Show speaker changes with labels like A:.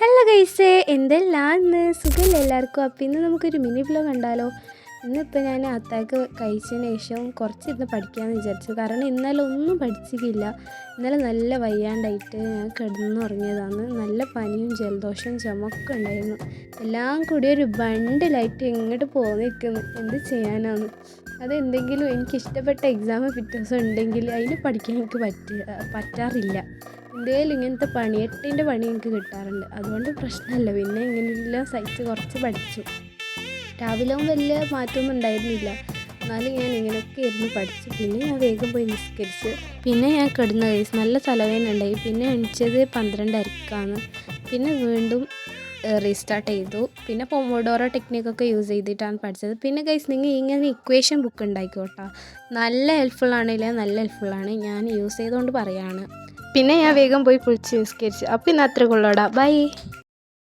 A: Hello ഗൈസേ, എന്തെല്ലാം ഇന്ന് സുഖമല്ലേ എല്ലാവർക്കും? അപ്പോൾ ഇന്ന് നമുക്കൊരു മിനി വ്ലോഗ് കണ്ടാലോ. ഇന്നിപ്പോൾ ഞാൻ അത്താക്ക് കഴിച്ചതിന് ശേഷം കുറച്ചിരുന്ന് പഠിക്കാമെന്ന് വിചാരിച്ചു. കാരണം ഇന്നലെ ഒന്നും പഠിച്ചിട്ടില്ല. ഇന്നലെ നല്ല വയ്യാണ്ടായിട്ട് ഞാൻ കിടന്നുറങ്ങിയതാണ്. നല്ല പനിയും ജലദോഷവും ചുമയൊക്കെ ഉണ്ടായിരുന്നു. എല്ലാം കൂടി ഒരു ബണ്ടിലായിട്ട് എങ്ങോട്ട് പോന്നിരിക്കുന്നു. എന്ത് ചെയ്യാനാണ്? അതെന്തെങ്കിലും എനിക്കിഷ്ടപ്പെട്ട എക്സാം പിറ്റേ ദിവസം ഉണ്ടെങ്കിൽ അതിന് പഠിക്കാൻ എനിക്ക് പറ്റാറില്ല. എന്തേലും ഇങ്ങനത്തെ പണി 8ൻ്റെ പണി എനിക്ക് കിട്ടാറുണ്ട്. അതുകൊണ്ട് പ്രശ്നമല്ല. പിന്നെ ഇങ്ങനെയെല്ലാം സഹിച്ച് കുറച്ച് പഠിച്ചു. രാവിലെ വലിയ മാറ്റമൊന്നും ഉണ്ടായിരുന്നില്ല. എന്നാലും ഞാൻ ഇങ്ങനെയൊക്കെ ഇരുന്ന് പഠിച്ചു. പിന്നെ ഞാൻ വേഗം പോയി നിസ്കരിച്ച്. പിന്നെ ഞാൻ കിടന്ന കേസ് നല്ല തലവേദന ഉണ്ടായി. പിന്നെ എണിച്ചത് 12:30 പിന്നെ വീണ്ടും റീസ്റ്റാർട്ട് ചെയ്തു. പിന്നെ പൊമോഡോറോ ടെക്നിക്കൊക്കെ യൂസ് ചെയ്തിട്ടാണ് പഠിച്ചത്. പിന്നെ ഗൈസ്, നിങ്ങൾ ഇങ്ങനെ ഇക്വേഷൻ ബുക്ക് ഉണ്ടായിക്കോട്ടോ. നല്ല ഹെൽപ്ഫുള്ളാണില്ലേ? നല്ല ഹെൽപ്ഫുള്ളാണ്. ഞാൻ യൂസ് ചെയ്തുകൊണ്ട് പറയാണ്. പിന്നെ ഞാൻ വേഗം പോയി കുളിച്ച് നിസ്കരിച്ചു. അപ്പോൾ ഇന്ന് അത്ര കൊള്ളോടാ. ബൈ.